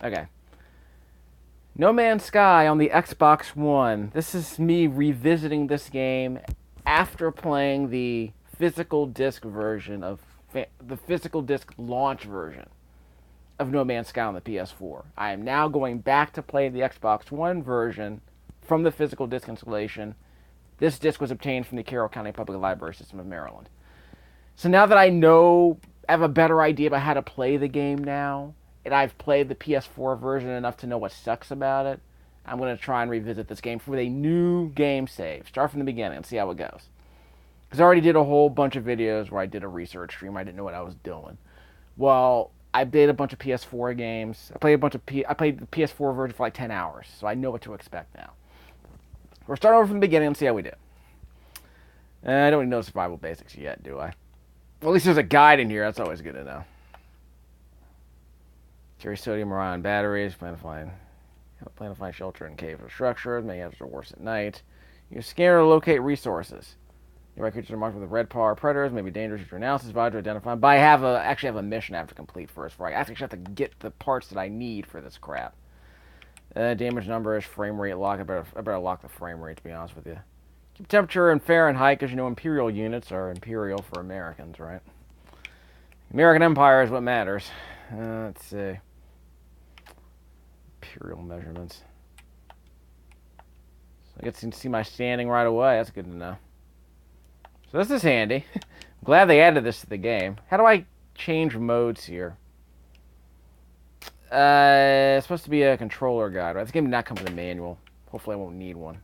Okay. No Man's Sky on the Xbox One. This is me revisiting this game after playing the physical disc version of the physical disc launch version of No Man's Sky on the PS4. I am now going back to play the Xbox One version from the physical disc installation. This disc was obtained from the Carroll County Public Library System of Maryland. So now that I have a better idea about how to play the game now, and I've played the PS4 version enough to know what sucks about it, I'm going to try and revisit this game with a new game save. Start from the beginning and see how it goes. Because I already did a whole bunch of videos where I did a research stream. I didn't know what I was doing. Well, I played a bunch of PS4 games. I played the PS4 version for like 10 hours, so I know what to expect now. We're starting over from the beginning and see how we do. I don't even know survival basics yet, do I? Well, at least there's a guide in here. That's always good to know. Carry sodium-ion batteries. Plan to find shelter in caves or structures. Many others are worse at night. Use scanner to locate resources. Nearby creatures are marked with red power predators. May be dangerous to announce as vital to identify. But I actually have a mission I have to complete first. I actually have to get the parts that I need for this crap. Damage number is frame rate lock. I better lock the frame rate, to be honest with you. Keep temperature in Fahrenheit, because you know imperial units are imperial for Americans, right? American Empire is what matters. Let's see. Imperial measurements. So I get to see my standing right away. That's good to know. So this is handy. I'm glad they added this to the game. How do I change modes here? It's supposed to be a controller guide, right? This game did not come with a manual. Hopefully I won't need one.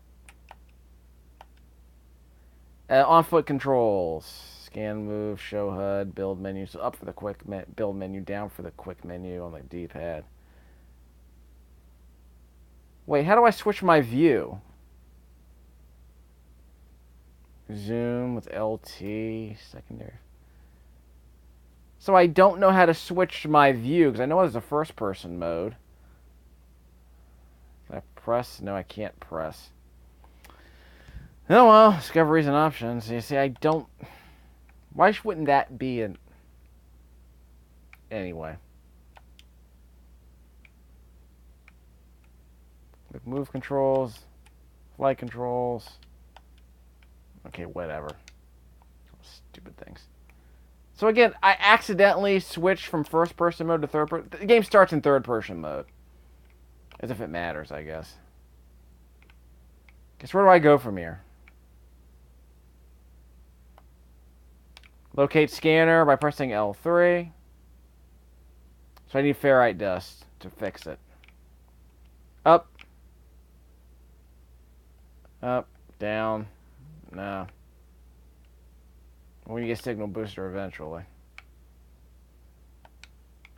On-foot controls. Scan, move, show HUD, build menu. So up for the quick build menu, down for the quick menu on the D-pad. Wait, how do I switch my view? Zoom with LT, secondary. So I don't know how to switch my view, because I know there's a first-person mode. Can I press? No, I can't press. Oh well, discoveries and options. You see, I don't... Why wouldn't that be an... Anyway. Like move controls, flight controls. Okay, whatever. Stupid things. So again, I accidentally switched from first-person mode to third-person. The game starts in third-person mode. As if it matters, I guess. Guess where do I go from here? Locate scanner by pressing L3. So I need ferrite dust to fix it. Up. Up. Down. No. We're going to get signal booster eventually.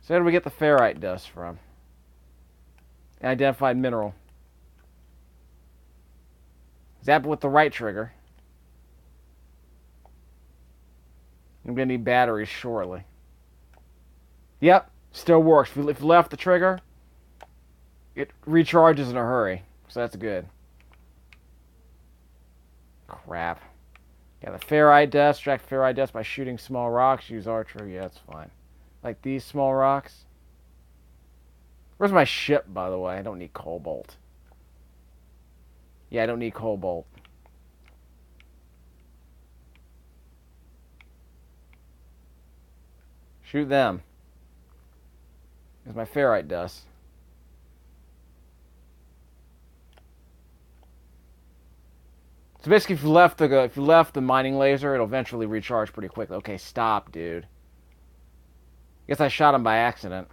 So where do we get the ferrite dust from? Identified mineral. Zap it with the right trigger. I'm going to need batteries shortly. Yep, still works. If you left the trigger, it recharges in a hurry. So that's good. Crap. Yeah, the ferrite dust. Extract ferrite dust by shooting small rocks. Use archery. Yeah, that's fine. Like these small rocks. Where's my ship, by the way? I don't need cobalt. Yeah, I don't need cobalt. Shoot them. There's my ferrite dust. So basically, if you left the mining laser, it'll eventually recharge pretty quickly. Okay, stop, dude. Guess I shot him by accident.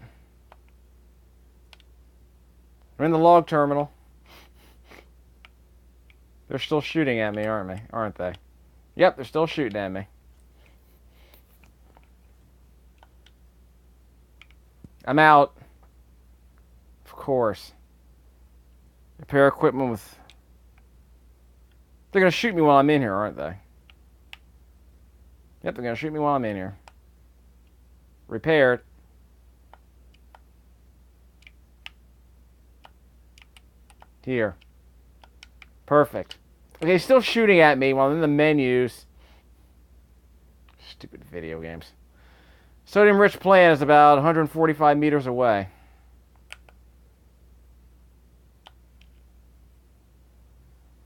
We're in the log terminal. They're still shooting at me, aren't they? Yep, they're still shooting at me. I'm out. Of course. Repair equipment with... They're going to shoot me while I'm in here, aren't they? Yep, they're going to shoot me while I'm in here. Repaired. Here. Perfect. Okay, still shooting at me while I'm in the menus. Stupid video games. Sodium-rich plant is about 145 meters away.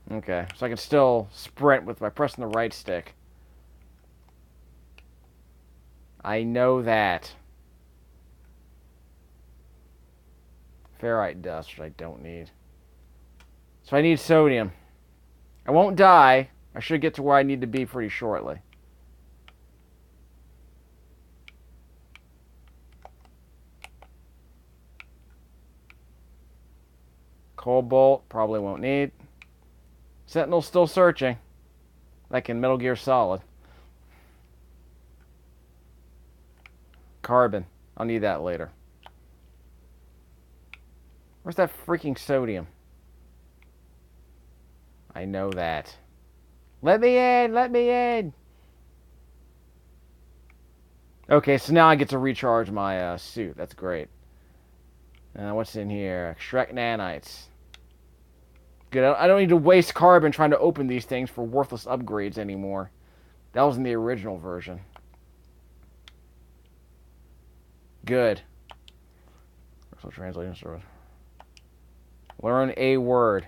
Okay, so I can still sprint with by pressing the right stick. I know that. Ferrite dust, which I don't need. So I need sodium. I won't die. I should get to where I need to be pretty shortly. Cobalt, probably won't need. Sentinel's still searching. Like in Metal Gear Solid. Carbon. I'll need that later. Where's that freaking sodium? I know that. Let me in! Let me in! Okay, so now I get to recharge my suit. That's great. What's in here? Extract nanites. Good. I don't need to waste carbon trying to open these things for worthless upgrades anymore. That was in the original version. Good. Translation service. Learn a word.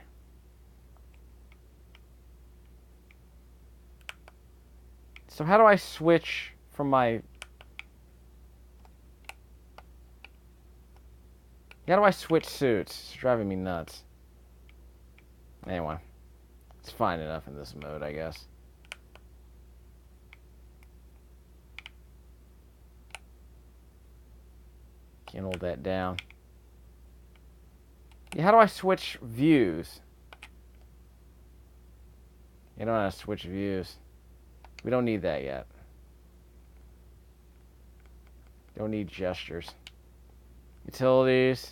So how do I switch from my... How do I switch suits? It's driving me nuts. Anyway. It's fine enough in this mode, I guess. Can't hold that down. Yeah, how do I switch views? You don't know how to switch views. We don't need that yet. Don't need gestures. Utilities.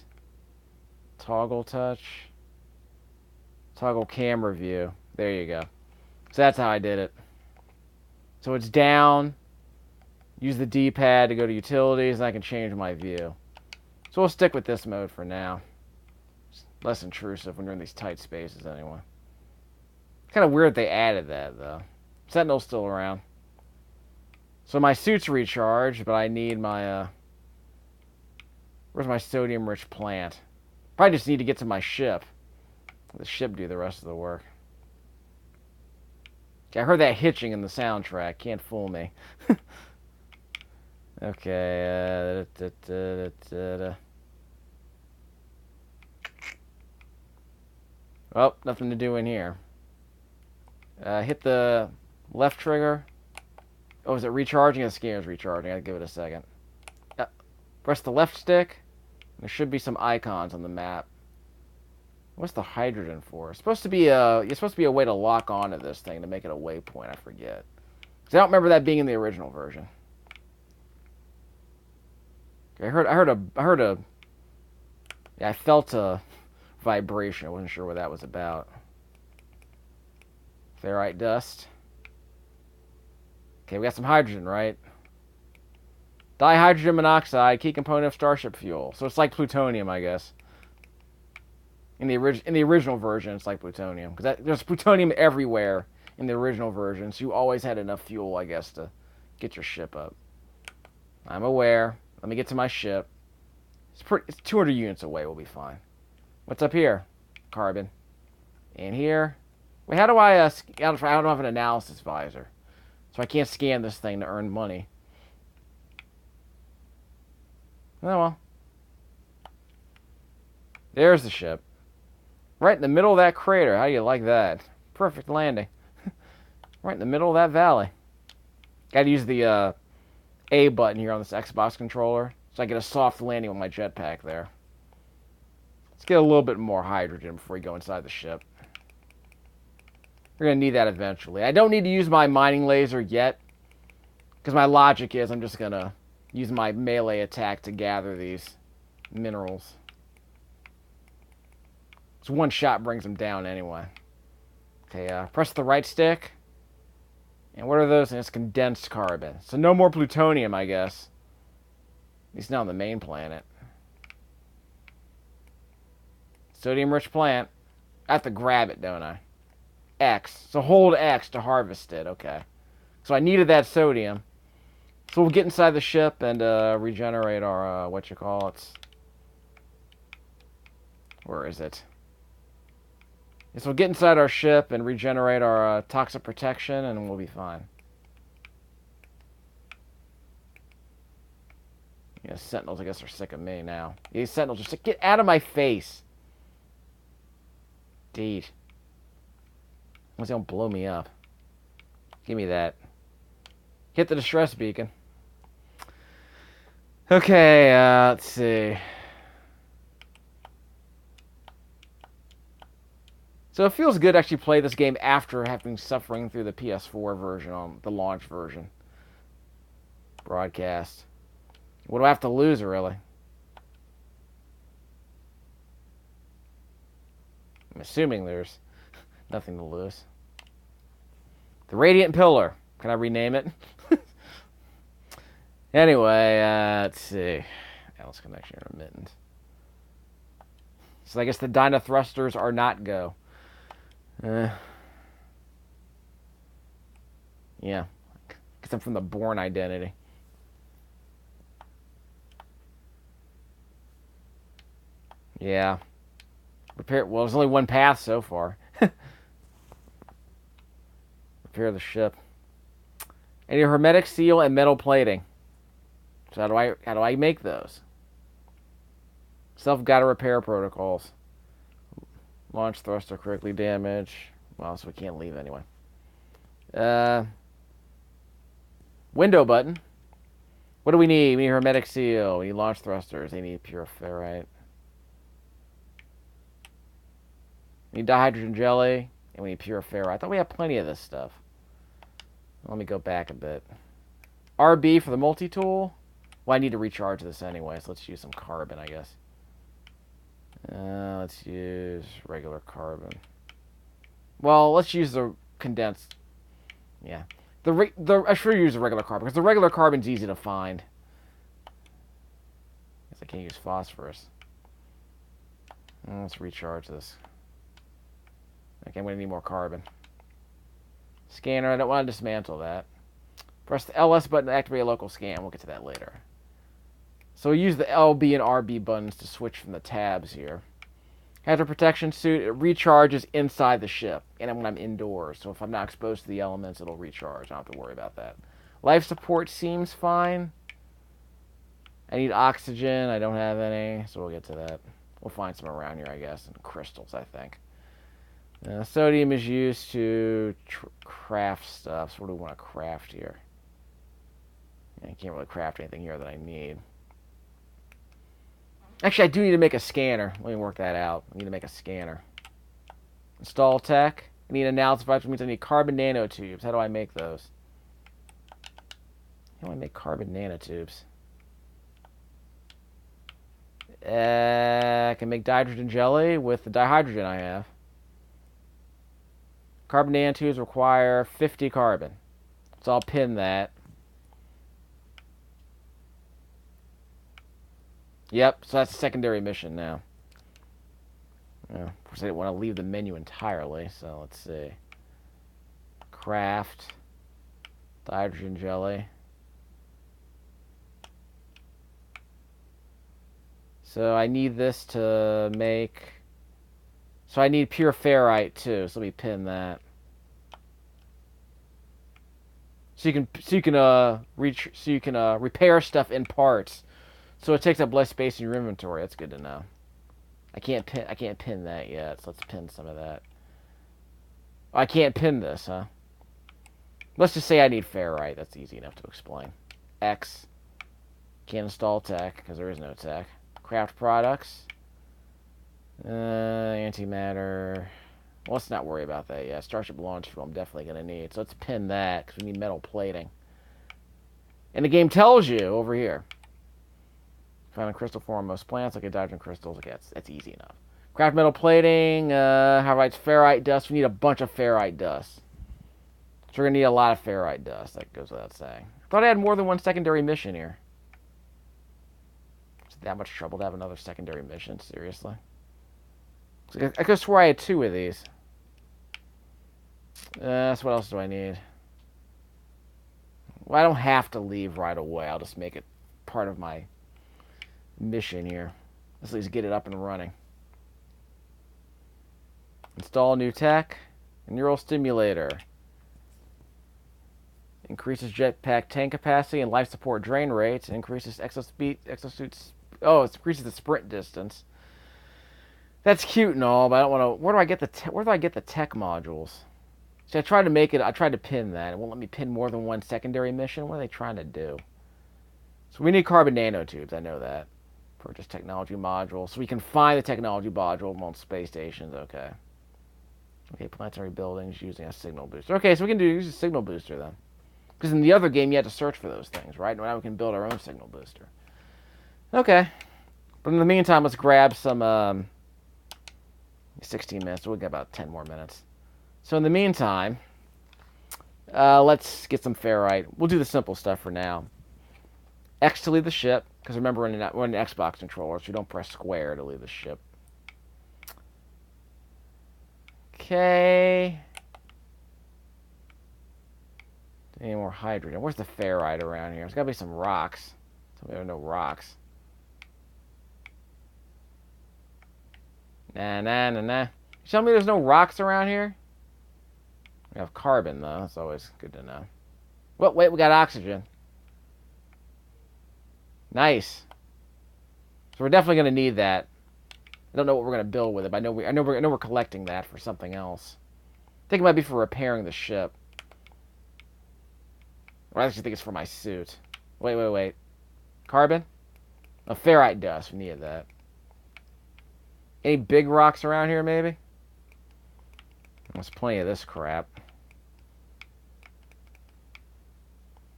Toggle touch. Toggle camera view. There you go. So that's how I did it. So it's down. Use the D-pad to go to utilities, and I can change my view. So we'll stick with this mode for now. It's less intrusive when you're in these tight spaces anyway. It's kind of weird they added that, though. Sentinel's still around. So my suit's recharged, but I need my, where's my sodium-rich plant? Probably just need to get to my ship. Let the ship do the rest of the work. Okay, I heard that hitching in the soundtrack. Can't fool me. Okay, Well, nothing to do in here. Hit the left trigger. Oh, is it recharging? The scanner's recharging. I'll give it a second. Press the left stick. There should be some icons on the map. What's the hydrogen for? It's supposed to be a way to lock onto this thing to make it a waypoint. I forget. 'Cause I don't remember that being in the original version. I felt a vibration. I wasn't sure what that was about. Ferrite dust. Okay, we got some hydrogen, right? Dihydrogen monoxide, key component of starship fuel. So it's like plutonium, I guess. In the original version, it's like plutonium. Because there's plutonium everywhere in the original version. So you always had enough fuel, I guess, to get your ship up. I'm aware. Let me get to my ship. It's 200 units away. We'll be fine. What's up here? Carbon. And here. Wait, how do I... I don't have an analysis visor. So I can't scan this thing to earn money. Oh, well. There's the ship. Right in the middle of that crater. How do you like that? Perfect landing. Right in the middle of that valley. Gotta use the A button here on this Xbox controller. So I get a soft landing with my jetpack there. Let's get a little bit more hydrogen before we go inside the ship. We're going to need that eventually. I don't need to use my mining laser yet. Because my logic is I'm just going to use my melee attack to gather these minerals. So one shot brings them down anyway. Okay, press the right stick. And what are those? And it's condensed carbon. So no more plutonium, I guess. At least not on the main planet. Sodium-rich plant. I have to grab it, don't I? X. So hold X to harvest it. Okay. So I needed that sodium. So we'll get inside the ship and regenerate our, whatchamacallits. Where is it? So we'll get inside our ship and regenerate our toxic protection, and we'll be fine. Yeah, Sentinels, I guess, are sick of me now. These Sentinels are sick. Get out of my face! Indeed. Unless they don't blow me up. Give me that. Hit the distress beacon. Okay, let's see. So it feels good to actually play this game after having suffering through the PS4 version on the launch version. Broadcast. What do I have to lose, really? I'm assuming there's nothing to lose. The Radiant Pillar. Can I rename it? Anyway, let's see. Alice connection intermittent. So I guess the Dyna thrusters are not go. Yeah. Because I'm from the Bourne identity. Yeah. Repair. Well, there's only one path so far. Repair the ship. I need a hermetic seal and metal plating. So how do I make those? Self-guided repair protocols. Launch thruster critically damaged. Well, so we can't leave anyway. Window button. What do we need? We need hermetic seal. We need launch thrusters. They need pure ferrite. We need dihydrogen jelly. And we need pure ferrite. I thought we had plenty of this stuff. Let me go back a bit. RB for the multi-tool. Well, I need to recharge this anyway, so let's use some carbon, I guess. Let's use regular carbon. Well, let's use the condensed. Yeah. I should use the regular carbon, because the regular carbon's easy to find. Guess I can't use phosphorus. Let's recharge this. Okay, I'm going to need more carbon. Scanner, I don't want to dismantle that. Press the LS button to activate a local scan. We'll get to that later. So we use the LB and RB buttons to switch from the tabs here. Hazard protection suit, it recharges inside the ship, and when I'm indoors. So if I'm not exposed to the elements, it'll recharge. I don't have to worry about that. Life support seems fine. I need oxygen. I don't have any, so we'll get to that. We'll find some around here, I guess, and crystals, I think. Sodium is used to craft stuff. So what do we want to craft here? I can't really craft anything here that I need. Actually, I do need to make a scanner. Let me work that out. I need to make a scanner. Install tech. I need analysis device, which means I need carbon nanotubes. How do I make those? How do I make carbon nanotubes? I can make dihydrogen jelly with the dihydrogen I have. Carbon nanotubes require 50 carbon. So I'll pin that. Yep, so that's a secondary mission now. Of course, I didn't want to leave the menu entirely, so let's see. Craft. The hydrogen jelly. So I need this to make... So I need pure ferrite too, so let me pin that. So you can repair stuff in parts. So it takes up less space in your inventory. That's good to know. I can't pin that yet, so let's pin some of that. Oh, I can't pin this, huh? Let's just say I need ferrite. That's easy enough to explain. X. Can't install tech, because there is no tech. Craft products. Antimatter. Well, let's not worry about that yet. Starship launch fuel I'm definitely going to need. So let's pin that, because we need metal plating. And the game tells you over here. Found in crystal form on most plants, like hydrogen crystals. Okay, that's easy enough. Craft metal plating. How writes ferrite dust? We need a bunch of ferrite dust. So we're going to need a lot of ferrite dust. That goes without saying. I thought I had more than one secondary mission here. Is it that much trouble to have another secondary mission? Seriously? I could have swore I had 2 of these. So what else do I need? Well, I don't have to leave right away. I'll just make it part of my mission here. Let's at least get it up and running. Install new tech. Neural stimulator. Increases jetpack tank capacity and life support drain rates. Increases exosuit. Oh, it increases the sprint distance. That's cute and all, but I don't want to. Where do I get the tech modules? See, I tried to make it. I tried to pin that. It won't let me pin more than one secondary mission. What are they trying to do? So we need carbon nanotubes. I know that. Purchase technology module. So we can find the technology module on space stations. Okay. Okay, planetary buildings using a signal booster. Okay, so we can use a signal booster then. Because in the other game, you had to search for those things, right? Now we can build our own signal booster. Okay. But in the meantime, let's grab some... 16 minutes. So we'll get about 10 more minutes. So in the meantime, let's get some ferrite. We'll do the simple stuff for now. X to leave the ship. Because remember, we're in an Xbox controller, so you don't press square to leave the ship. Okay. Any more hydrogen? Where's the ferrite around here? There's got to be some rocks. So there are no rocks. Nah. You tell me there's no rocks around here? We have carbon, though. That's always good to know. Well, wait, we got oxygen. Nice. So we're definitely going to need that. I don't know what we're going to build with it, but I know we're collecting that for something else. I think it might be for repairing the ship. Or I actually think it's for my suit. Wait. Carbon? Oh, ferrite dust. We needed that. Any big rocks around here, maybe? There's plenty of this crap.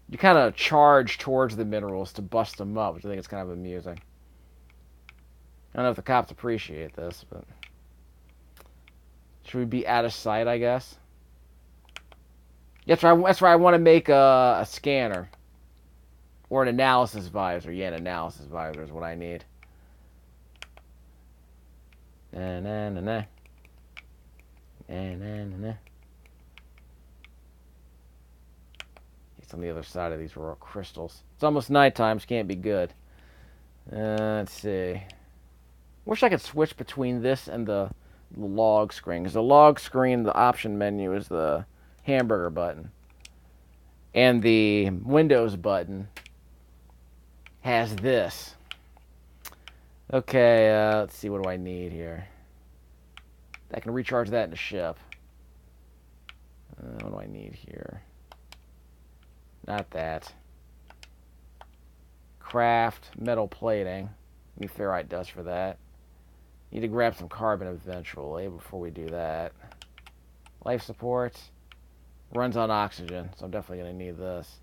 You kind of charge towards the minerals to bust them up, which I think is kind of amusing. I don't know if the cops appreciate this, but... Should we be out of sight, I guess? That's why I want to make a scanner. Or an analysis visor. Yeah, an analysis visor is what I need. Nah. It's on the other side of these raw crystals. It's almost nighttime, so can't be good. Let's see. Wish I could switch between this and the log screen. Because the log screen, the option menu is the hamburger button. And the Windows button has this. Okay, let's see. What do I need here? I can recharge that in the ship. What do I need here? Not that. Craft metal plating. Need ferrite dust for that. Need to grab some carbon eventually before we do that. Life support. Runs on oxygen, so I'm definitely going to need this.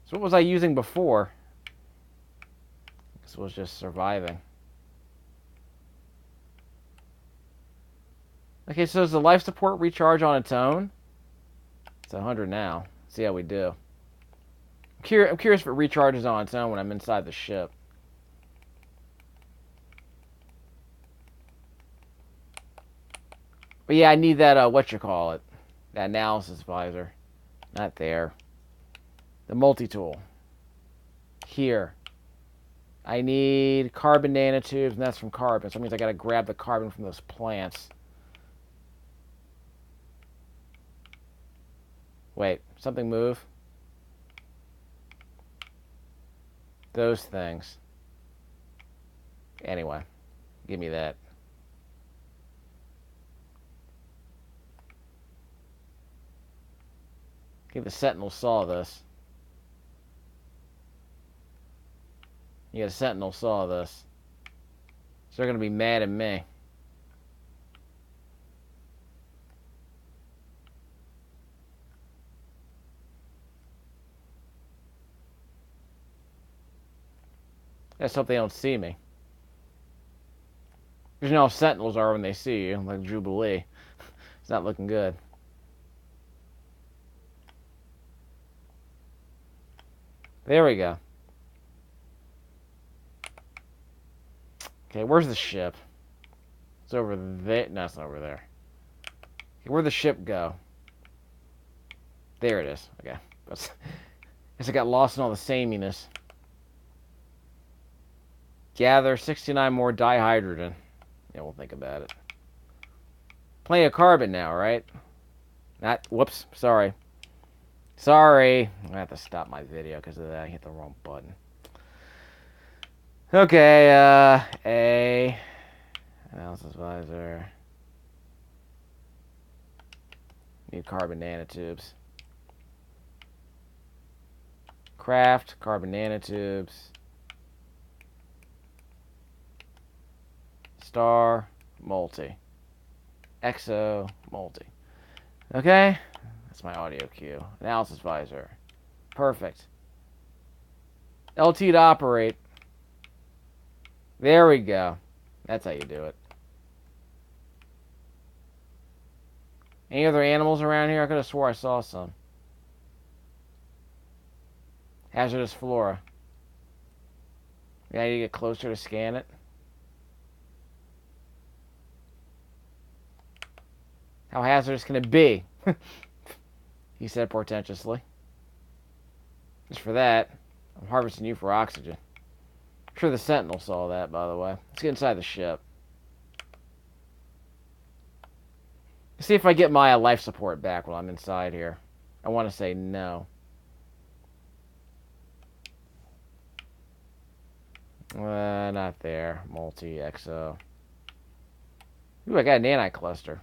So what was I using before? This was just surviving. Okay, so does the life support recharge on its own? It's 100 now. Let's see how we do. I'm curious if it recharges on its own when I'm inside the ship. But yeah, I need that, that analysis visor. Not there. The multi-tool. Here. I need carbon nanotubes, and that's from carbon. So that means I gotta grab the carbon from those plants. Wait, something move? Those things. Anyway, give me that. I think the Sentinel saw this. Yeah, the Sentinel saw this. So they're going to be mad at me. Let's hope they don't see me. Because you know how Sentinels are when they see you, like Jubilee. It's not looking good. There we go. Okay, where's the ship? It's over there. No, it's not over there. Okay, where'd the ship go? There it is. Okay. Guess I got lost in all the sameness. Gather 69 more dihydrogen. Yeah, we'll think about it. Plenty of carbon now, right? Not. Whoops. Sorry. Sorry. I'm gonna have to stop my video because of that. I hit the wrong button. Okay. A. Analysis visor. Need carbon nanotubes. Craft carbon nanotubes. Star multi. Exo multi. Okay. That's my audio cue. Analysis visor. Perfect. LT to operate. There we go. That's how you do it. Any other animals around here? I could have swore I saw some. Hazardous flora. Yeah, you get closer to scan it. How hazardous can it be? He said portentously. Just for that, I'm harvesting you for oxygen. I'm sure the Sentinel saw that, by the way. Let's get inside the ship. Let's see if I get my life support back while I'm inside here. I want to say no. Not there. Multi-exo. Ooh, I got an anti-cluster.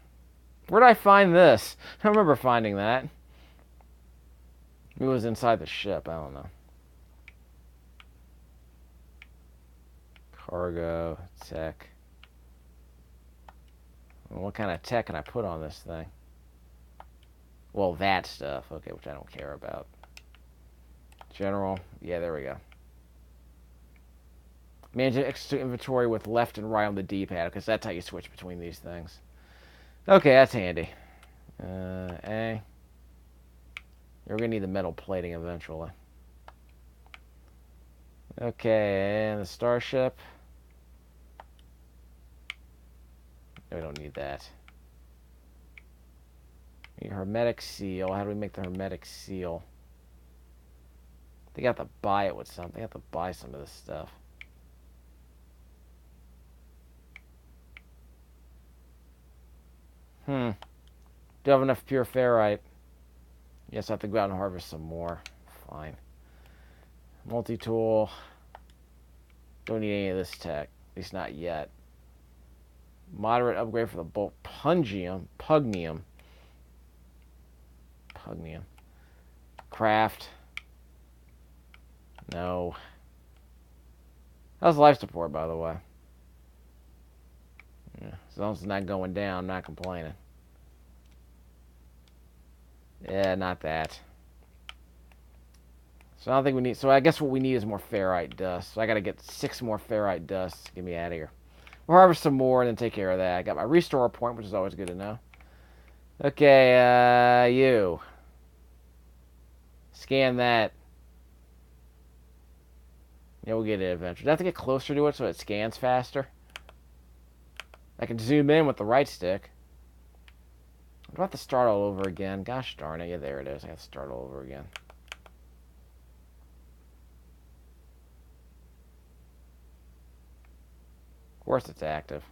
Where did I find this? I don't remember finding that. It was inside the ship. I don't know. Cargo, tech. Well, what kind of tech can I put on this thing? Well, that stuff. Okay, which I don't care about. General. Yeah, there we go. Manage extra inventory with left and right on the D-pad, because that's how you switch between these things. Okay, that's handy. A. You're going to need the metal plating eventually. Okay, and the starship. No, we don't need that. Need hermetic seal. How do we make the hermetic seal? They got to buy it with something. They have to buy some of this stuff. Do I have enough pure ferrite? Yes, I have to go out and harvest some more. Fine. Multi-tool. Don't need any of this tech. At least not yet. Moderate upgrade for the bulk. Pugnium. Craft. No. How's life support, by the way? Yeah, as long as it's not going down, I'm not complaining. Yeah, not that. So I don't think we need... So I guess what we need is more ferrite dust. So I gotta get 6 more ferrite dust. Get me out of here. We'll harvest some more and then take care of that. I got my restore point, which is always good to know. Okay, you. Scan that. Yeah, we'll get it eventually. Do I have to get closer to it so it scans faster? I can zoom in with the right stick. Do I have to start all over again? Gosh darn it. Yeah, there it is. I have to start all over again. Of course it's active.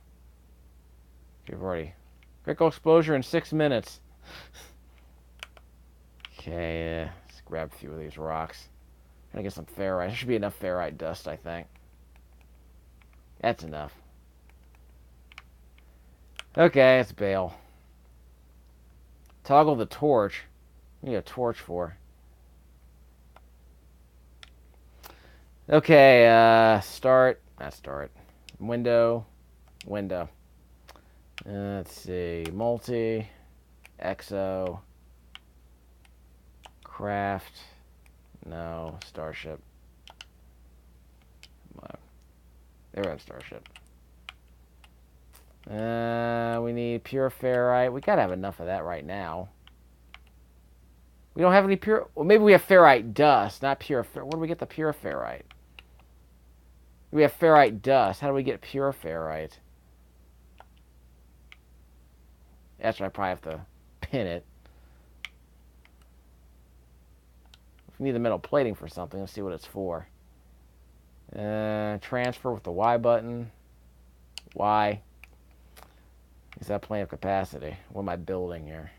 You've already... Critical exposure in 6 minutes. Okay, let's grab a few of these rocks. Trying to get some ferrite. There should be enough ferrite dust, I think. That's enough. Okay, let's bail. Toggle the torch. What do you need a torch for? Okay, start. Not start. Window. Let's see. Multi. Exo. Craft. No. Starship. Come on. There we have Starship. We need pure ferrite. We gotta have enough of that right now. We don't have any pure... Well, maybe we have ferrite dust, not pure... Where do we get the pure ferrite? We have ferrite dust. How do we get pure ferrite? That's why I probably have to pin it. If we need the metal plating for something, let's see what it's for. Transfer with the Y button. Y. Is that plenty of capacity? What am I building here?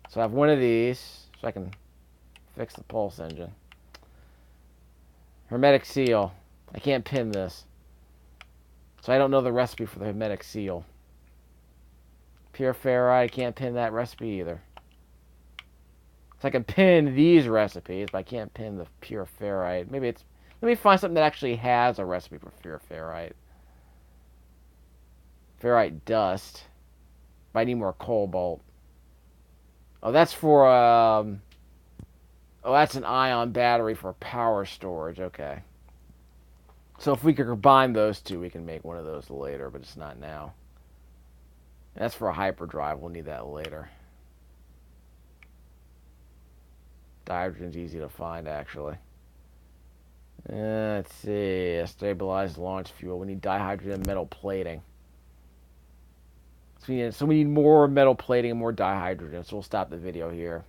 So I have one of these, so I can fix the pulse engine. Hermetic seal. I can't pin this. So I don't know the recipe for the hermetic seal. Pure ferrite, I can't pin that recipe either. So I can pin these recipes, but I can't pin the pure ferrite. Maybe it's... Let me find something that actually has a recipe for pure ferrite. Ferrite dust. But I need more cobalt. Oh, that's for... Oh, that's an ion battery for power storage. Okay. So if we could combine those two, we can make one of those later, but it's not now. And that's for a hyperdrive. We'll need that later. Dihydrogen's easy to find, actually. Let's see. Stabilized launch fuel. We need dihydrogen metal plating. So we need more metal plating and more dihydrogen. So we'll stop the video here.